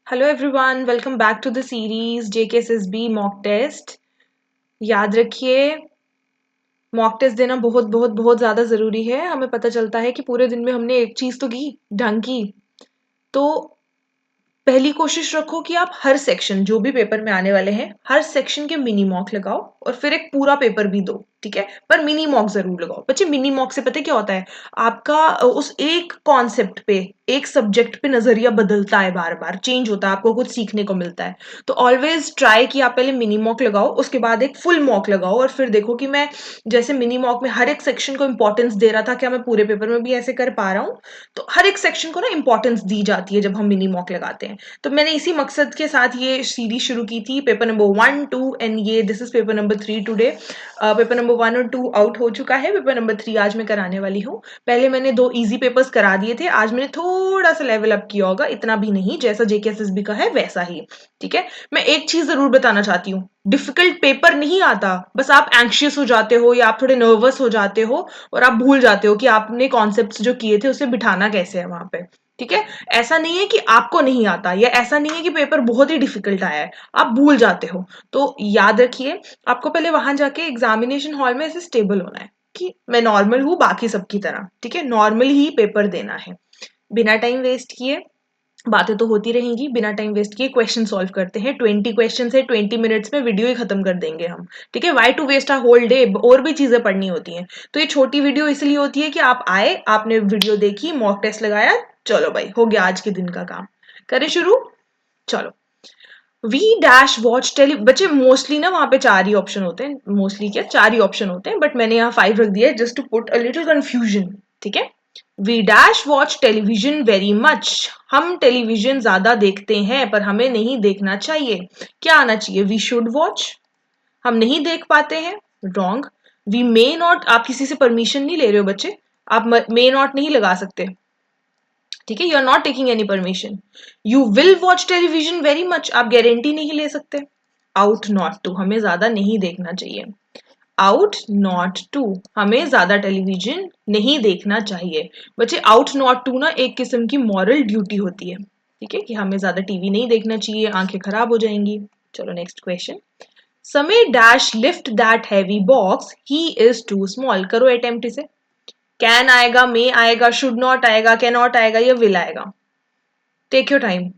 Hello everyone, welcome back to the series JKSSB mock test. याद रखिए, mock test देना बहुत बहुत बहुत ज़्यादा ज़रूरी है। हमें पता चलता है कि पूरे दिन में हमने एक चीज़ तो की, ढंग की। तो पहली कोशिश रखो कि आप हर सेक्शन जो भी पेपर में आने वाले हैं, हर सेक्शन के मिनी मॉक लगाओ और फिर एक पूरा पेपर भी दो, ठीक है। पर मिनी मॉक जरूर लगाओ बच्चे। मिनी मॉक से पता है क्या होता है, आपका उस एक कॉन्सेप्ट पे, एक सब्जेक्ट पे नजरिया बदलता है, बार बार चेंज होता है, आपको कुछ सीखने को मिलता है। तो ऑलवेज ट्राई कि आप पहले मिनी मॉक लगाओ, उसके बाद एक फुल मॉक लगाओ और फिर देखो कि मैं जैसे मिनी मॉक में हर एक सेक्शन को इंपॉर्टेंस दे रहा था, क्या मैं पूरे पेपर में भी ऐसे कर पा रहा हूँ। तो हर एक सेक्शन को ना इंपॉर्टेंस दी जाती है जब हम मिनी मॉक लगाते हैं। तो मैंने इसी मकसद के साथ ये सीरीज शुरू की थी, पेपर नंबर 1, 2 एंड ये this is paper number 3 today. Paper number 1 और 2 आउट हो चुका है, पेपर नंबर 3 आज मैं कराने वाली हूँ। पहले मैंने 2 इजी पेपर्स करा दिए थे, आज मैंने थोड़ा सा लेवल अप किया होगा, इतना भी नहीं, जैसा जेकेएसएसबी का है वैसा ही, ठीक है। मैं एक चीज जरूर बताना चाहती हूँ, डिफिकल्ट पेपर नहीं आता, बस आप एंक्शियस हो जाते हो या आप थोड़े नर्वस हो जाते हो और आप भूल जाते हो कि आपने कॉन्सेप्ट्स जो किए थे उसे बिठाना कैसे है वहां पे, ठीक है। ऐसा नहीं है कि आपको नहीं आता, या ऐसा नहीं है कि पेपर बहुत ही डिफिकल्ट आया है, आप भूल जाते हो। तो याद रखिए, आपको पहले वहां जाके एग्जामिनेशन हॉल में ऐसे स्टेबल होना है कि मैं नॉर्मल हूँ बाकी सबकी तरह, ठीक है। नॉर्मल ही पेपर देना है, बिना टाइम वेस्ट किए। बातें तो होती रहेंगी, बिना टाइम वेस्ट किए क्वेश्चन सॉल्व करते हैं। 20 क्वेश्चन है, 20 मिनट्स में वीडियो ही खत्म कर देंगे हम, ठीक है। Why to waste a whole day, और भी चीजें पढ़नी होती हैं। तो ये छोटी वीडियो इसलिए होती है कि आप आए, आपने वीडियो देखी, मॉक टेस्ट लगाया, चलो भाई हो गया आज के दिन का काम। करें शुरू, चलो। वी डैश वॉच टेली, बच्चे मोस्टली ना वहां पे 4 ही ऑप्शन होते हैं, मोस्टली क्या 4 ही ऑप्शन होते हैं, बट मैंने यहाँ 5 रख दिया है just to put a little confusion, ठीक है। We dash watch television very much, हम टेलीविजन ज्यादा देखते हैं पर हमें नहीं देखना चाहिए। क्या आना चाहिए, वी शुड वॉच, हम नहीं देख पाते हैं, रॉन्ग। वी मे नॉट, आप किसी से परमिशन नहीं ले रहे हो बच्चे, आप मे नॉट नहीं लगा सकते, ठीक है। You are not taking any permission. You will watch television very much, आप गारंटी नहीं ले सकते। आउट नॉट टू, हमें ज्यादा नहीं देखना चाहिए। आउट नॉट टू, हमें ज्यादा टेलीविजन नहीं देखना चाहिए। बच्चे आउट नॉट टू ना एक किस्म की मॉरल ड्यूटी होती है, ठीक है, कि हमें ज्यादा टीवी नहीं देखना चाहिए, आंखें खराब हो जाएंगी। चलो नेक्स्ट क्वेश्चन। समय dash lift that heavy box, he is too small, करो अटेम्प्ट इसे। कैन आएगा, मे आएगा, शुड नॉट आएगा, कैन नॉट आएगा या विल आएगा। टेक योर टाइम,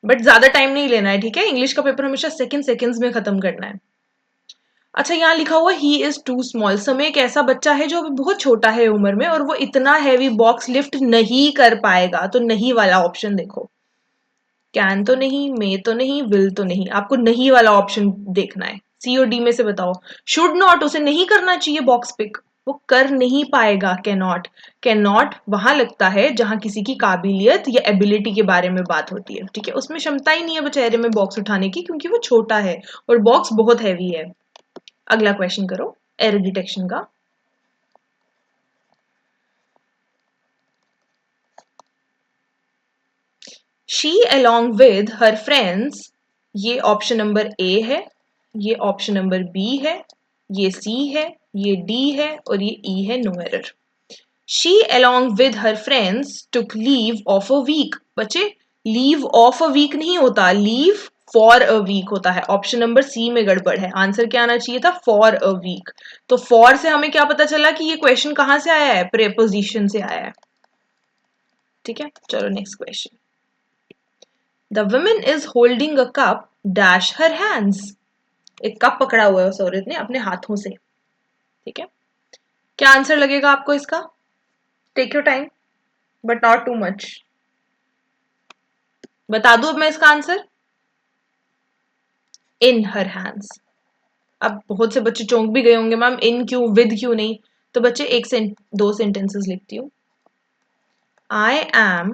बट ज्यादा टाइम नहीं लेना है, ठीक है। इंग्लिश का पेपर हमेशा सेकंड्स में खत्म करना है। अच्छा, यहाँ लिखा हुआ ही इज टू स्मॉल, समय एक ऐसा बच्चा है जो अभी बहुत छोटा है उम्र में और वो इतना हैवी बॉक्स लिफ्ट नहीं कर पाएगा। तो नहीं वाला ऑप्शन देखो, कैन तो नहीं, मे तो नहीं, विल तो नहीं, आपको नहीं वाला ऑप्शन देखना है। सी और डी में से बताओ। शुड नॉट, उसे नहीं करना चाहिए बॉक्स पिक, वो कर नहीं पाएगा। कैन नॉट, कैन नॉट वहां लगता है जहां किसी की काबिलियत या एबिलिटी के बारे में बात होती है, ठीक है। उसमें क्षमता ही नहीं है बेचारे में बॉक्स उठाने की, क्योंकि वो छोटा है और बॉक्स बहुत हैवी है। अगला क्वेश्चन करो, एरर डिटेक्शन का। She along with her friends, ये ऑप्शन नंबर ए है, ये ऑप्शन नंबर बी है, ये सी है, ये डी है और ये ई है, no error. She along with her friends took leave of a week, बच्चे लीव ऑफ अ वीक नहीं होता, लीव फॉर अ वीक होता है। ऑप्शन नंबर सी में गड़बड़ है, आंसर क्या आना चाहिए था, फॉर अ वीक। तो फॉर से हमें क्या पता चला कि ये क्वेश्चन कहां से आया है, प्रेपोजिशन से आया है, ठीक है। चलो next question. The woman is holding a cup dash her hands, एक कप पकड़ा हुआ है उस औरत ने अपने हाथों से, ठीक है। क्या आंसर लगेगा आपको इसका, take your time but not too much. बता दूं अब मैं इसका आंसर, इन हर हैंड्स। अब बहुत से बच्चे चौंक भी गए होंगे, मैम इन क्यों, विद क्यों नहीं। तो बच्चे दो सेंटेंसेस लिखती हूँ। I am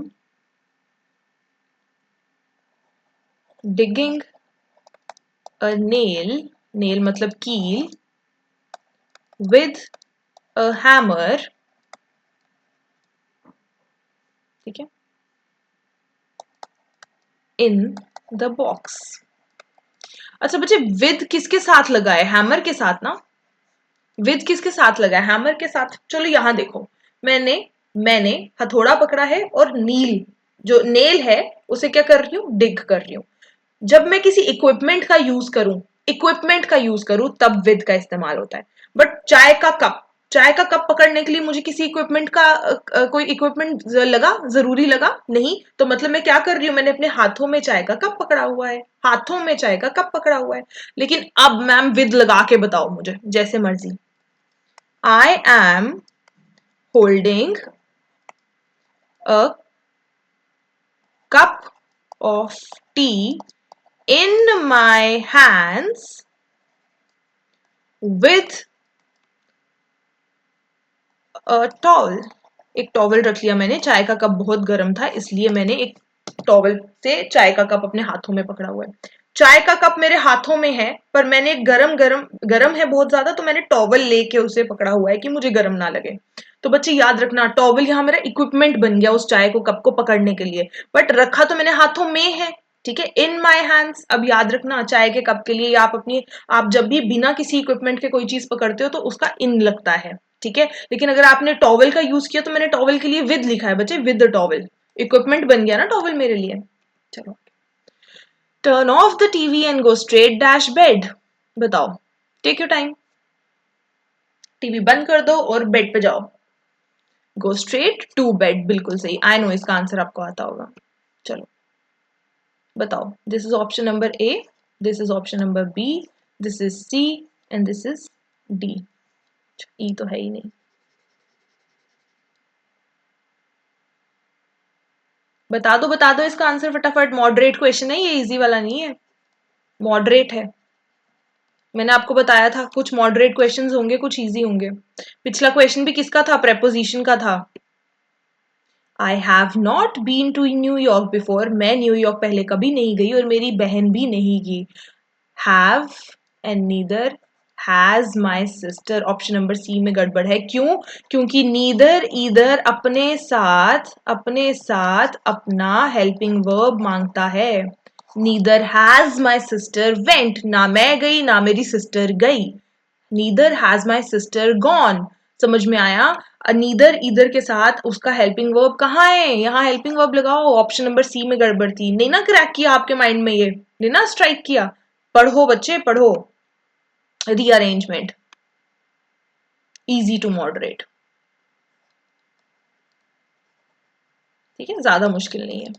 digging a nail, nail मतलब कील, विद अ हैमर, ठीक है, इन द बॉक्स। अच्छा बच्चे, विद किसके साथ लगा है, हैमर के साथ ना। विद किसके साथ लगा है, हैमर के साथ। चलो यहां देखो, मैंने मैंने हथौड़ा पकड़ा है और नील जो नेल है उसे क्या कर रही हूँ, डिग कर रही हूँ। जब मैं किसी इक्विपमेंट का यूज करूं तब विद का इस्तेमाल होता है। बट चाय का कप पकड़ने के लिए मुझे किसी इक्विपमेंट का कोई इक्विपमेंट जरूरी लगा नहीं, तो मतलब मैं क्या कर रही हूँ, मैंने अपने हाथों में चाय का कप पकड़ा हुआ है, हाथों में चाय का कप पकड़ा हुआ है। लेकिन अब मैम विद लगा के बताओ मुझे जैसे मर्जी। I am holding a cup of T in my hands with a towel। एक टॉवल रख लिया मैंने, चाय का कप बहुत गर्म था इसलिए मैंने एक टॉवल से चाय का कप अपने हाथों में पकड़ा हुआ है। चाय का कप मेरे हाथों में है पर मैंने गरम गरम गरम है बहुत ज्यादा, तो मैंने टॉवल लेके उसे पकड़ा हुआ है कि मुझे गरम ना लगे। तो बच्चे याद रखना, टॉवल यहाँ मेरा इक्विपमेंट बन गया उस चाय को कप को पकड़ने के लिए, बट रखा तो मैंने हाथों में है। ठीक है, इन माई हैंड्स। अब याद रखना, चाय के कप के लिए आप जब भी बिना किसी इक्विपमेंट के कोई चीज पकड़ते हो तो उसका इन लगता है। ठीक है, लेकिन अगर आपने टॉवल का यूज किया तो मैंने टॉवल के लिए विद लिखा है बच्चे, विद द टॉवल। इक्विपमेंट बन गया ना टॉवल मेरे लिए। चलो, turn off the TV and go straight dash bed. बताओ, टेक योर टाइम। टीवी बंद कर दो और बेड पे जाओ। गो स्ट्रेट टू बेड, बिल्कुल सही। आई नो इसका आंसर आपको आता होगा। चलो बताओ, this is option number A, this is option number B, this is C and this is D. E तो है ही नहीं। बता दो इसका आंसर फटाफट। मॉडरेट क्वेश्चन है ये, इजी वाला नहीं है, मॉडरेट है। मैंने आपको बताया था कुछ मॉडरेट क्वेश्चंस होंगे, कुछ इजी होंगे। पिछला क्वेश्चन भी किसका था, प्रेपोजिशन का था। I have not been to New York before, मैं न्यूयॉर्क पहले कभी नहीं गई और मेरी बहन भी नहीं गई। Have and neither has my sister, option number C में गड़बड़ है। क्यों? क्योंकि नीदर ईदर अपने साथ अपना हेल्पिंग वर्ब मांगता है। Neither has my sister went, ना मैं गई ना मेरी सिस्टर गई। Neither has my sister gone. समझ में आया? नीदर ईदर के साथ उसका हेल्पिंग वर्ब कहाँ है, यहाँ हेल्पिंग वर्ब लगाओ। ऑप्शन नंबर सी में गड़बड़ थी, नहीं ना क्रैक किया आपके माइंड में, ये नहीं ना स्ट्राइक किया। पढ़ो बच्चे पढ़ो, रीअरेंजमेंट, इजी टू मॉडरेट। ठीक है, ज्यादा मुश्किल नहीं है।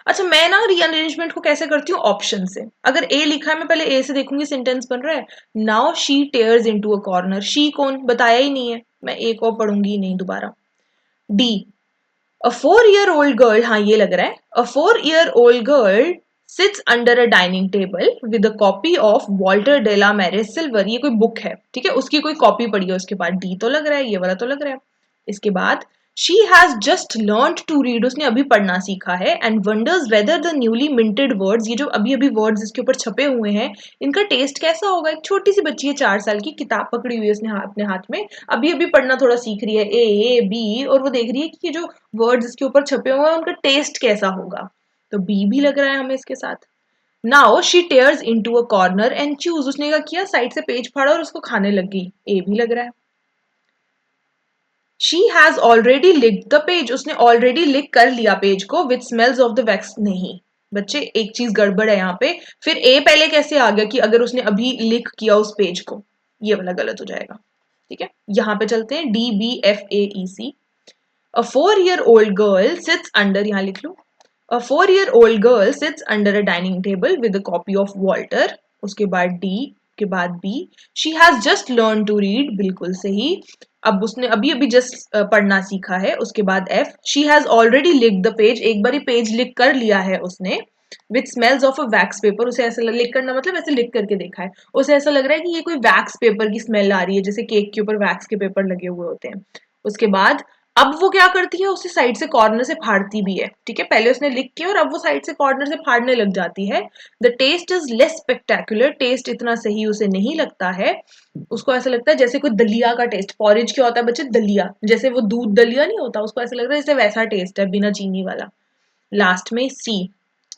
अच्छा, मैं ना रीअरेंजमेंट को कैसे करती हूँ, ऑप्शन से। अगर ए लिखा है मैं पहले ए से देखूंगी सेंटेंस बन रहा है। Now she tears into a corner, she कौन बताया ही नहीं है, मैं ए को पढ़ूंगी ही नहीं दोबारा। D, a 4 year old girl, हाँ ये लग रहा है। A 4 year old girl sits under a dining table with a copy of Walter de la Mare's silver, ये कोई बुक है, ठीक है, उसकी कोई कॉपी पड़ी है उसके बाद। डी तो लग रहा है, ये वाला तो लग रहा है। इसके बाद she has just learned to read, उसने अभी पढ़ना सीखा है। And wonders whether the newly minted words, ये जो अभी अभी वर्ड्स इसके ऊपर छपे हुए हैं इनका टेस्ट कैसा होगा। एक छोटी सी बच्ची है 4 साल की, किताब पकड़ी हुई है उसने अपने हाथ में, अभी अभी पढ़ना थोड़ा सीख रही है, ए बी, और वो देख रही है कि ये जो वर्ड्स इसके ऊपर छपे हुए हैं उनका टेस्ट कैसा होगा। तो बी भी लग रहा है हमें इसके साथ। Now she tears into a corner and choose, उसने क्या किया, साइड से पेज फाड़ा और उसको खाने लग गई। ए भी लग रहा है। She has already licked the page, उसने ऑलरेडी लिक कर लिया पेज को, with smells of the wax, नहीं बच्चे एक चीज गड़बड़ है यहाँ पे। फिर ए पहले कैसे आ गया कि अगर उसने अभी लिक किया उस पेज को, ये वाला गलत हो जाएगा। ठीक है, यहाँ पे चलते हैं, DBFAEC। A 4 year old girl sits under, यहाँ लिख लो, a 4 year old girl sits under a dining table with a copy of Walter. उसके बाद डी के बाद B, she has just learn to read, बिल्कुल सही, अब उसने अभी अभी जस्ट पढ़ना सीखा है। उसके बाद F, she has already lick the page, एक बार पेज लिक कर लिया है उसने। With smells of a wax paper, उसे ऐसा लिक करना मतलब ऐसे लिक करके देखा है, उसे ऐसा लग रहा है कि ये कोई वैक्स पेपर की स्मेल आ रही है, जैसे केक के ऊपर वैक्स के पेपर लगे हुए होते हैं। उसके बाद अब वो क्या करती है, उसे साइड से कॉर्नर से फाड़ती भी है। ठीक है, पहले उसने लिख किया और अब वो साइड से कॉर्नर से फाड़ने लग जाती है। The taste is less spectacular, taste इतना सही उसे नहीं लगता है। उसको ऐसा लगता है जैसे कोई दलिया का टेस्ट, पॉरेज क्या होता है बच्चे, दलिया, जैसे वो दूध दलिया नहीं होता, उसको ऐसा लग रहा है जैसे वैसा टेस्ट है, बिना चीनी वाला। लास्ट में C,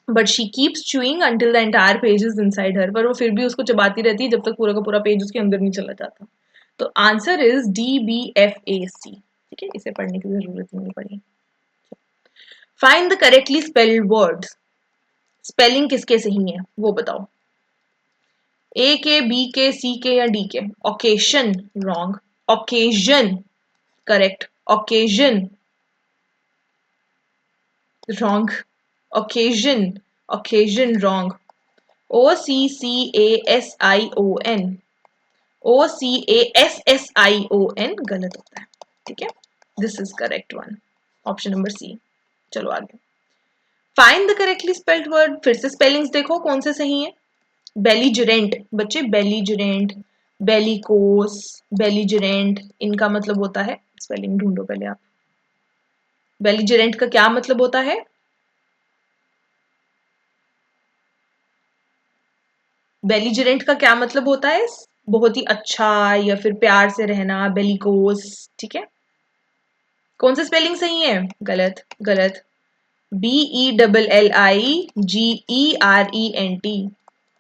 but she keeps chewing until the entire page is inside her, पर वो फिर भी उसको चबाती रहती है जब तक पूरा का पूरा पेज उसके अंदर नहीं चला जाता। तो आंसर इज DBFAC। ठीक है, इसे पढ़ने की जरूरत नहीं पड़ी। Find the correctly spelled words, spelling किसके सही है वो बताओ, ए के, बी के, सी के या डी के? Occasion wrong, occasion correct, occasion wrong, occasion, occasion wrong, OCCASION, OCASSION गलत होता है, ठीक है, this is correct one, option number C. चलो आगे, find the correctly spelled word, फिर से स्पेलिंग्स देखो कौन से सही है। बेलीजरेंट बच्चे, बेलीजरेंट, बेलिकोस, बेलीजरेंट, इनका मतलब होता है, स्पेलिंग ढूंढो पहले आप, बेलीजरेंट का क्या मतलब होता है? बेलीजरेंट का क्या मतलब होता है? बहुत ही अच्छा या फिर प्यार से रहना, बेलिकोस, ठीक है। कौन सा स्पेलिंग सही है? गलत, गलत, BELLIGERENT,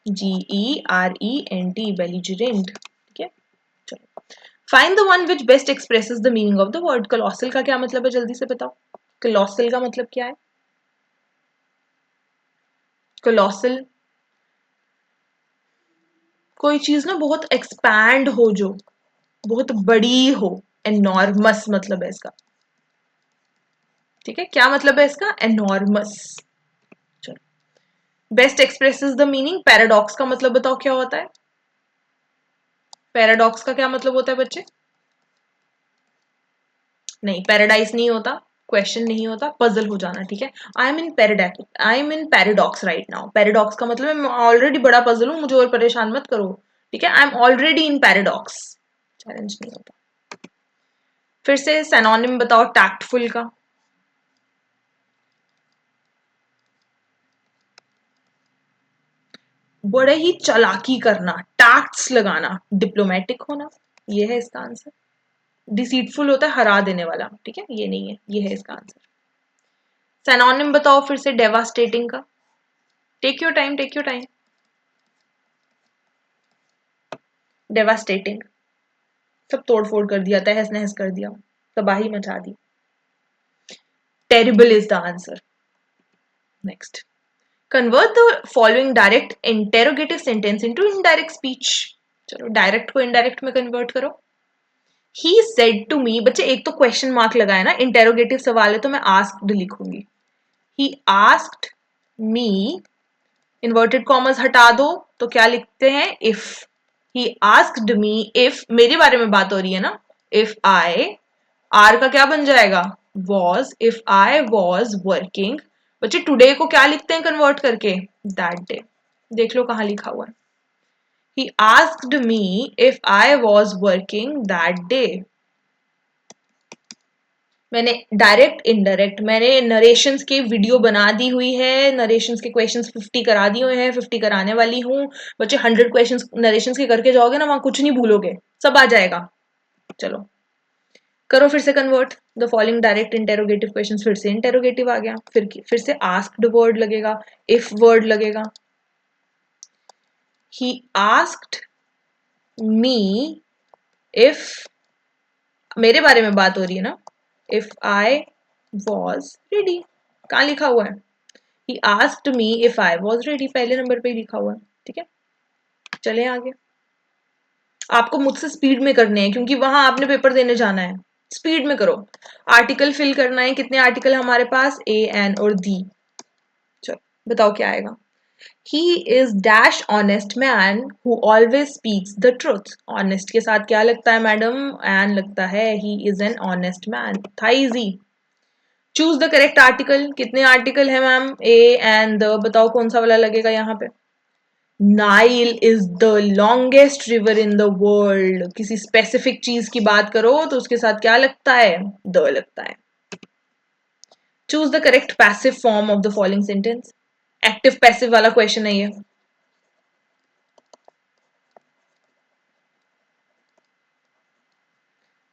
GERENT, बेलीजरेंट, ठीक है। चलो, find the one which best expresses the meaning of the word. कलोसल का क्या मतलब है, जल्दी से बताओ, कलोसल का मतलब क्या है? कलोसल कोई चीज ना बहुत एक्सपैंड हो, जो बहुत बड़ी हो, एनॉर्मस मतलब है इसका, ठीक है। क्या मतलब है इसका? एनॉर्मस। चलो, best expresses the meaning, paradox का मतलब बताओ क्या होता है? पैराडॉक्स का क्या मतलब होता है बच्चे? नहीं, पैराडाइज नहीं होता, क्वेश्चन नहीं होता, पजल हो जाना, ठीक है। I am in paradox right now, paradox का मतलब मैं ऑलरेडी बड़ा पजल हूं, मुझे और परेशान मत करो, ठीक है। I am already in paradox, challenge नहीं होता। फिर से सिनोनिम बताओ टैक्टफुल का। बड़े ही चालाकी करना, टैक्ट्स लगाना, डिप्लोमेटिक होना, ये है इसका आंसर। डिसीटफुल होता है हरा देने वाला, ठीक है, ये नहीं है, ये है इसका आंसर। सिनोनिम बताओ फिर से डेवास्टेटिंग का, take your time, take your time. Devastating, सब तोड़ फोड़ कर दिया, तहस नहस कर दिया, तबाही मचा दी। Terrible is the answer. Next, convert the following direct interrogative sentence into indirect speech. चलो, डायरेक्ट को इनडायरेक्ट में कन्वर्ट करो। ही सेड टू मी, बच्चे एक तो क्वेश्चन मार्क लगाया ना, इंटेरोगेटिव सवाल है तो मैं आस्क्ड लिखूंगी। He asked me, inverted commas हटा दो तो क्या लिखते हैं? If. He asked me if, मेरे बारे में बात हो रही है ना, इफ आई, आर का क्या बन जाएगा? Was, if I was working. बच्चे टुडे को क्या लिखते हैं कन्वर्ट करके? That day. देख लो कहां लिखा हुआ है। He asked me if I was working that day. मैंने डायरेक्ट इनडायरेक्ट, मैंने नरेशंस की वीडियो बना दी हुई है, नरेशंस के क्वेश्चंस 50 करा दिए हुए हैं, 50 कराने वाली हूँ। बच्चे 100 क्वेश्चंस नरेशंस के करके जाओगे ना, वहां कुछ नहीं भूलोगे, सब आ जाएगा। चलो करो फिर से convert the following direct interrogative questions, फिर से इंटेरोगेटिव आ गया, फिर से आस्क्ड वर्ड लगेगा, इफ वर्ड लगेगा। ही आस्क्ड मी इफ, मेरे बारे में बात हो रही है ना, इफ आई वॉज रेडी, कहाँ लिखा हुआ है? He asked me if I was ready, पहले नंबर पे ही लिखा हुआ है, ठीक है। चले आगे, आपको मुझसे स्पीड में करने हैं क्योंकि वहां आपने पेपर देने जाना है, स्पीड में करो। आर्टिकल फिल करना है, कितने आर्टिकल हमारे पास? ए, एन और दी। चलो बताओ क्या आएगा। He is dash honest man who always speaks the truth. Honest के साथ क्या लगता है मैडम? एन लगता है, he is an honest man, था easy. Choose the correct article, कितने आर्टिकल है मैम? ए एंड द, बताओ कौन सा वाला लगेगा यहाँ पे? Nile is the longest river in the world. किसी स्पेसिफिक चीज की बात करो तो उसके साथ क्या लगता है? द लगता है। Choose the correct passive form of the following sentence. Active passive वाला क्वेश्चन है ये।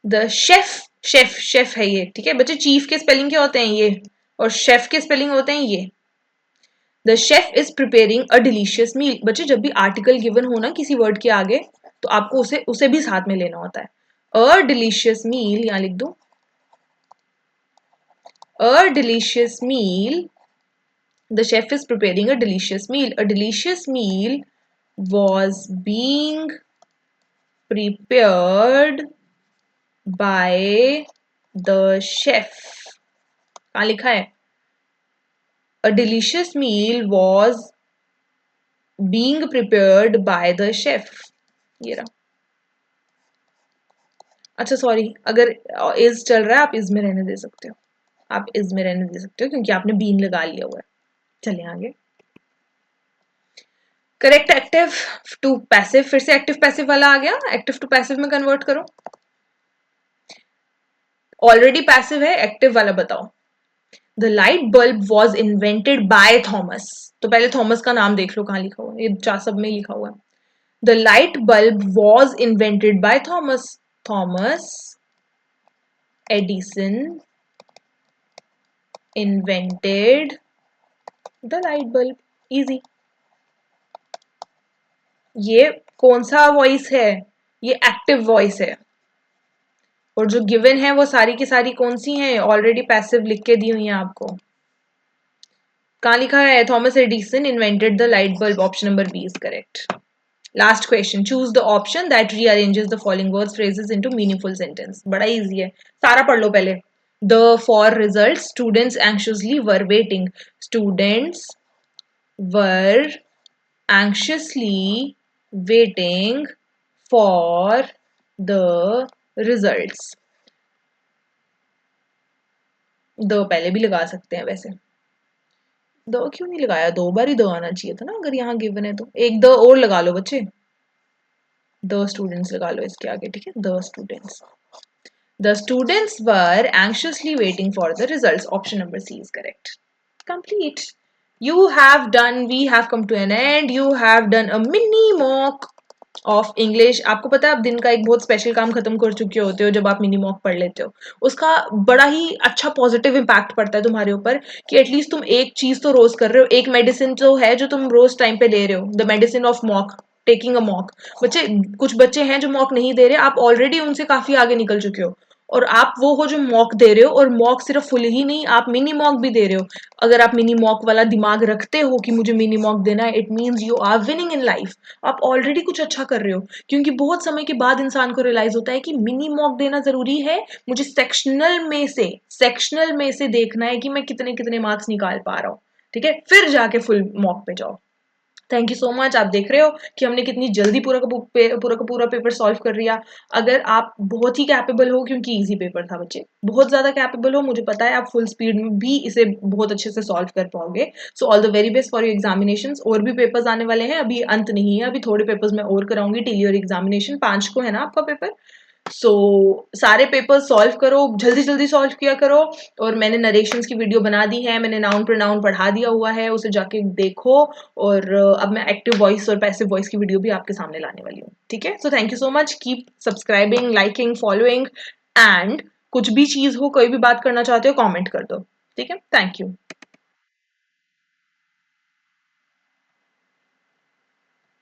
द शेफ, शेफ शेफ है ये, ठीक है बच्चे। चीफ के स्पेलिंग क्या होते हैं? ये, और शेफ के स्पेलिंग होते हैं ये। The chef is preparing a delicious meal. बच्चे जब भी आर्टिकल गिवन हो ना किसी वर्ड के आगे, तो आपको उसे उसे भी साथ में लेना होता है। अ डिलीशियस मील, यहां लिख दो, a delicious meal The chef is preparing a delicious meal. A delicious meal was being prepared by the chef. कहाँ लिखा है? A delicious meal was being prepared by the chef. ये रहा. अच्छा सॉरी, अगर इज चल रहा है आप इज में रहने दे सकते हो. आप इज में रहने दे सकते हो क्योंकि आपने बीन लगा लिया हुआ है. चलिए आगे. Correct active to passive. फिर से एक्टिव पैसिव वाला आ गया. एक्टिव टू पैसिव में कन्वर्ट करो. ऑलरेडी पैसिव है, एक्टिव वाला बताओ. The light bulb was invented by Thomas. तो पहले थॉमस का नाम देख लो कहाँ लिखा हुआ है. ये चार सब में लिखा हुआ है. The light bulb was invented by Thomas. Thomas Edison invented the light bulb. Easy. ये कौन सा वॉइस है? ये एक्टिव वॉइस है. और जो गिवन है वो सारी की सारी कौन सी हैं? ऑलरेडी पैसिव लिख के दी हुई है आपको. कहाँ लिखा है? Thomas Edison invented the light bulb. Option number B is correct. Last question. Choose the option that rearranges the following words phrases into meaningful sentence. बड़ा इजी है, सारा पढ़ लो पहले. The for result. Students anxiously were waiting. Students were anxiously waiting for the results. The पहले भी लगा सकते हैं वैसे. द क्यों नहीं लगाया? दो बार ही द आना चाहिए था ना अगर यहाँ गिवन है तो. एक द और लगा लो बच्चे. द स्टूडेंट्स लगा लो इसके आगे. ठीक है, the students. The students were anxiously waiting for the results. Option number C is correct. Complete. You have done, we have come to an end. You have done a mini mock of English. आपको पता है आप दिन का एक बहुत special काम खत्म कर चुके होते हो जब आप मिनी मॉक पढ़ लेते हो. उसका बड़ा ही अच्छा पॉजिटिव इम्पैक्ट पड़ता है तुम्हारे ऊपर कि एटलीस्ट तुम एक चीज तो रोज कर रहे हो. एक मेडिसिन तो है जो तुम रोज टाइम पे ले रहे हो. The medicine of mock, taking a mock. बच्चे, कुछ बच्चे हैं जो मॉक नहीं दे रहे. आप ऑलरेडी उनसे काफी आगे निकल चुके हो और आप वो हो जो मॉक दे रहे हो. और मॉक सिर्फ फुल ही नहीं, आप मिनी मॉक भी दे रहे हो. अगर आप मिनी मॉक वाला दिमाग रखते हो कि मुझे मिनी मॉक देना है, it means you are winning in life. आप ऑलरेडी कुछ अच्छा कर रहे हो. क्योंकि बहुत समय के बाद इंसान को रियलाइज होता है कि मिनी मॉक देना जरूरी है. मुझे सेक्शनल में से देखना है कि मैं कितने कितने मार्क्स निकाल पा रहा हूँ. ठीक है, फिर जाके फुल मॉक पे जाओ. Thank you so much. आप देख रहे हो कि हमने कितनी जल्दी पूरा पेपर सॉल्व कर लिया. अगर आप बहुत ही कैपेबल हो, क्योंकि इजी पेपर था बच्चे, बहुत ज्यादा कैपेबल हो, मुझे पता है आप फुल स्पीड में भी इसे बहुत अच्छे से सॉल्व कर पाओगे. So all the very best for your examinations. और भी पेपर्स आने वाले हैं, अभी अंत नहीं है. अभी थोड़े पेपर्स मैं और कराऊंगी टिल योर एग्जामिनेशन. 5 को है ना आपका पेपर. सो सारे पेपर सॉल्व करो, जल्दी जल्दी सॉल्व किया करो. और मैंने नरेशंस की वीडियो बना दी है, मैंने नाउन प्रोनाउन पढ़ा दिया हुआ है, उसे जाके देखो. और अब मैं एक्टिव वॉइस और पैसिव वॉइस की वीडियो भी आपके सामने लाने वाली हूँ. ठीक है, so thank you so much. Keep subscribing, liking, following. And कुछ भी चीज हो, कोई भी बात करना चाहते हो, कॉमेंट कर दो. ठीक है, थैंक यू.